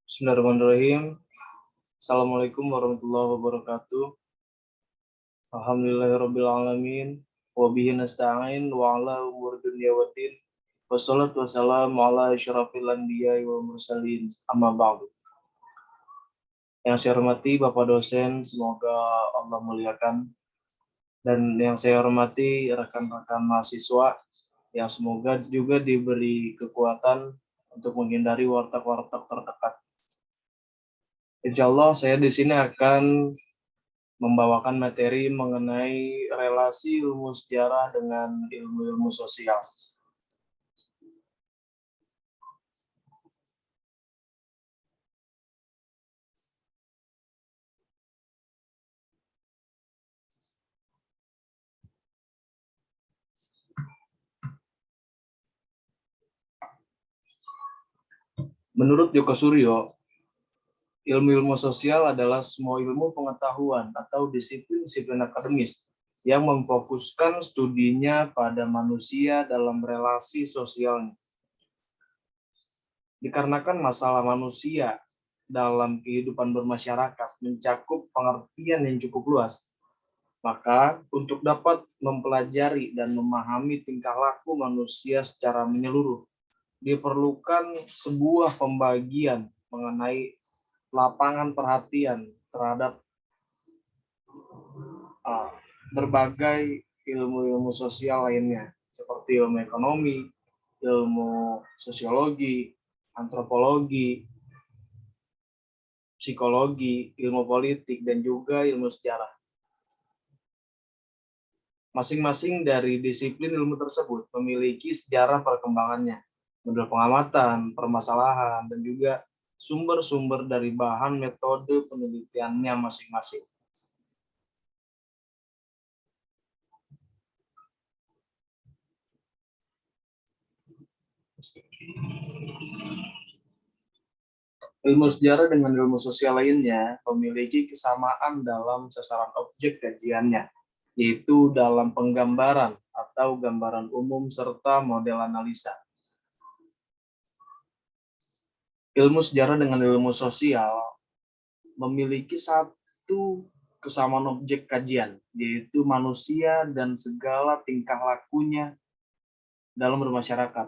Bismillahirrahmanirrahim. Assalamualaikum warahmatullahi wabarakatuh. Alhamdulillahirrabbilalamin. Wa bihi nasta'in wa ala umur dunya waddin. Wassalatu wassalamu ala asyrafil anbiya'i wal mursalin. Amma ba'du. Yang saya hormati Bapak dosen, semoga Allah muliakan. Dan yang saya hormati rekan-rekan mahasiswa, yang semoga juga diberi kekuatan untuk menghindari warteg-warteg terdekat. Insya Allah saya di sini akan membawakan materi mengenai relasi ilmu sejarah dengan ilmu-ilmu sosial. Menurut Joko Suryo, ilmu-ilmu sosial adalah semua ilmu pengetahuan atau disiplin-disiplin akademis yang memfokuskan studinya pada manusia dalam relasi sosialnya. Dikarenakan masalah manusia dalam kehidupan bermasyarakat mencakup pengertian yang cukup luas, maka untuk dapat mempelajari dan memahami tingkah laku manusia secara menyeluruh, diperlukan sebuah pembagian mengenai lapangan perhatian terhadap berbagai ilmu-ilmu sosial lainnya, seperti ilmu ekonomi, ilmu sosiologi, antropologi, psikologi, ilmu politik, dan juga ilmu sejarah. Masing-masing dari disiplin ilmu tersebut memiliki sejarah perkembangannya, model pengamatan, permasalahan, dan juga sumber-sumber dari bahan metode penelitiannya masing-masing. Ilmu sejarah dengan ilmu sosial lainnya memiliki kesamaan dalam sasaran objek kajiannya, yaitu dalam penggambaran atau gambaran umum serta model analisa. Ilmu sejarah dengan ilmu sosial memiliki satu kesamaan objek kajian, yaitu manusia dan segala tingkah lakunya dalam bermasyarakat.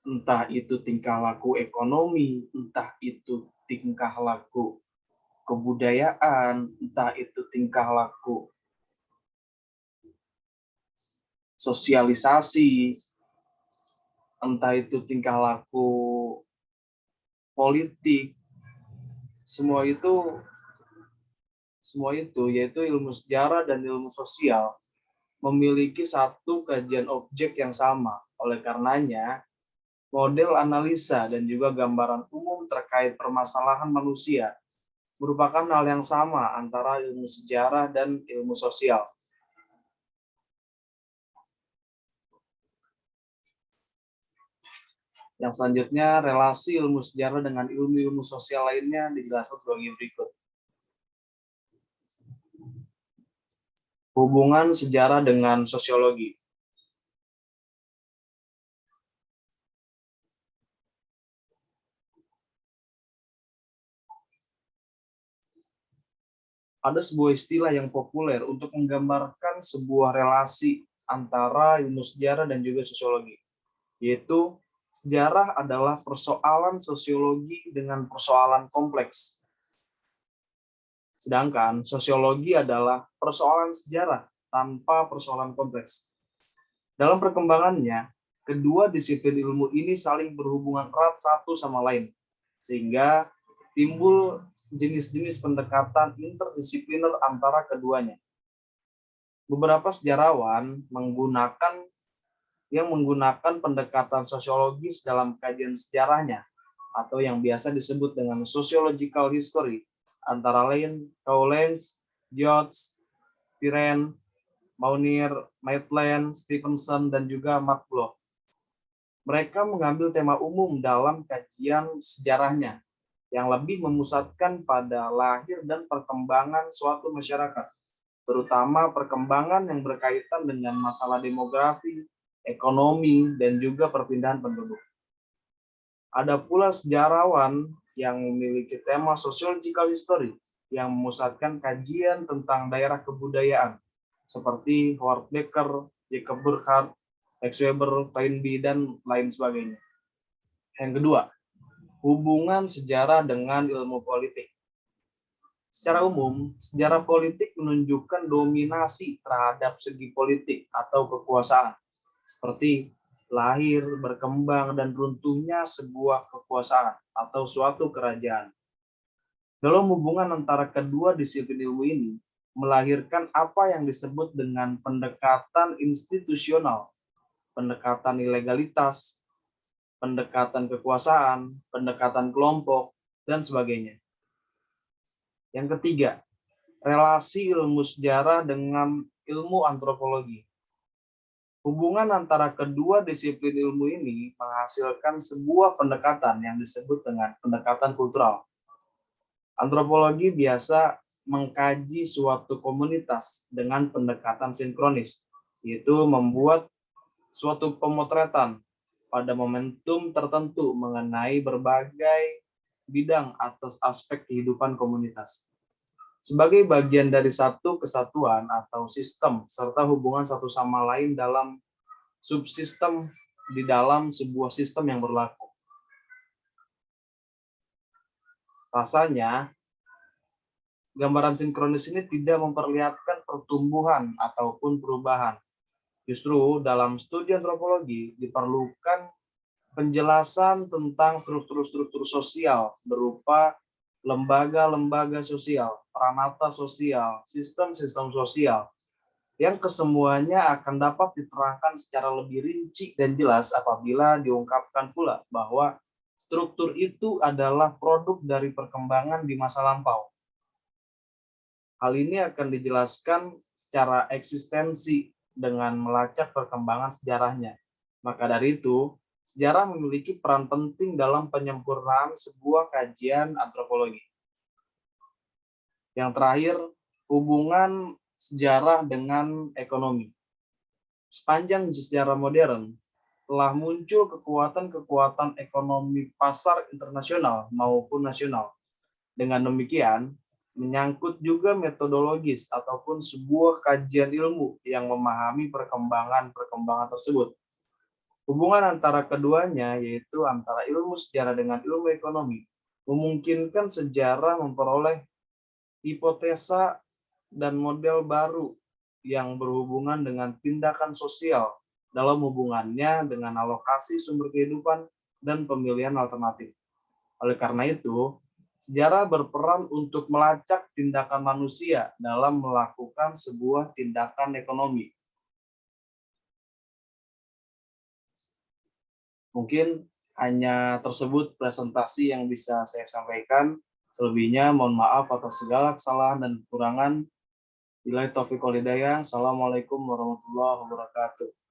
Entah itu tingkah laku ekonomi, entah itu tingkah laku kebudayaan, entah itu tingkah laku sosialisasi, entah itu tingkah laku politik, semua itu yaitu ilmu sejarah dan ilmu sosial memiliki satu kajian objek yang sama. Oleh karenanya, model analisa dan juga gambaran umum terkait permasalahan manusia merupakan hal yang sama antara ilmu sejarah dan ilmu sosial. Yang selanjutnya, relasi ilmu sejarah dengan ilmu-ilmu sosial lainnya dijelaskan sebagai berikut. Hubungan sejarah dengan sosiologi. Ada sebuah istilah yang populer untuk menggambarkan sebuah relasi antara ilmu sejarah dan juga sosiologi, yaitu sejarah adalah persoalan sosiologi dengan persoalan kompleks. Sedangkan sosiologi adalah persoalan sejarah tanpa persoalan kompleks. Dalam perkembangannya, kedua disiplin ilmu ini saling berhubungan erat satu sama lain, sehingga timbul jenis-jenis pendekatan interdisipliner antara keduanya. Beberapa sejarawan menggunakan pendekatan sosiologis dalam kajian sejarahnya, atau yang biasa disebut dengan sociological history, antara lain Cowlings, George, Piren, Maunier, Maitland, Stevenson, dan juga Mark Bloch. Mereka mengambil tema umum dalam kajian sejarahnya, yang lebih memusatkan pada lahir dan perkembangan suatu masyarakat, terutama perkembangan yang berkaitan dengan masalah demografi, ekonomi, dan juga perpindahan penduduk. Ada pula sejarawan yang memiliki tema Sociological History yang memusatkan kajian tentang daerah kebudayaan seperti Howard Becker, Jacob Burckhardt, Max Weber, Toynbee, dan lain sebagainya. Yang kedua, hubungan sejarah dengan ilmu politik. Secara umum, sejarah politik menunjukkan dominasi terhadap segi politik atau kekuasaan, seperti lahir, berkembang, dan runtuhnya sebuah kekuasaan atau suatu kerajaan. Dalam hubungan antara kedua disiplin ilmu ini, melahirkan apa yang disebut dengan pendekatan institusional, pendekatan ilegalitas, pendekatan kekuasaan, pendekatan kelompok, dan sebagainya. Yang ketiga, relasi ilmu sejarah dengan ilmu antropologi. Hubungan antara kedua disiplin ilmu ini menghasilkan sebuah pendekatan yang disebut dengan pendekatan kultural. Antropologi biasa mengkaji suatu komunitas dengan pendekatan sinkronis, yaitu membuat suatu pemotretan pada momentum tertentu mengenai berbagai bidang atas aspek kehidupan komunitas. Sebagai bagian dari satu kesatuan atau sistem, serta hubungan satu sama lain dalam subsistem di dalam sebuah sistem yang berlaku. Rasanya, gambaran sinkronis ini tidak memperlihatkan pertumbuhan ataupun perubahan. Justru dalam studi antropologi diperlukan penjelasan tentang struktur-struktur sosial berupa lembaga-lembaga sosial, pranata sosial, sistem-sistem sosial, yang kesemuanya akan dapat diterangkan secara lebih rinci dan jelas apabila diungkapkan pula bahwa struktur itu adalah produk dari perkembangan di masa lampau. Hal ini akan dijelaskan secara eksistensi dengan melacak perkembangan sejarahnya. Maka dari itu, sejarah memiliki peran penting dalam penyempurnaan sebuah kajian antropologi. Yang terakhir, hubungan sejarah dengan ekonomi. Sepanjang sejarah modern, telah muncul kekuatan-kekuatan ekonomi pasar internasional maupun nasional. Dengan demikian, menyangkut juga metodologis ataupun sebuah kajian ilmu yang memahami perkembangan-perkembangan tersebut. Hubungan antara keduanya, yaitu antara ilmu sejarah dengan ilmu ekonomi, memungkinkan sejarah memperoleh hipotesa dan model baru yang berhubungan dengan tindakan sosial dalam hubungannya dengan alokasi sumber kehidupan dan pemilihan alternatif. Oleh karena itu, sejarah berperan untuk melacak tindakan manusia dalam melakukan sebuah tindakan ekonomi. Mungkin hanya tersebut presentasi yang bisa saya sampaikan. Selebihnya mohon maaf atas segala kesalahan dan kekurangan. Billahi taufiq wal hidayah. Assalamualaikum warahmatullahi wabarakatuh.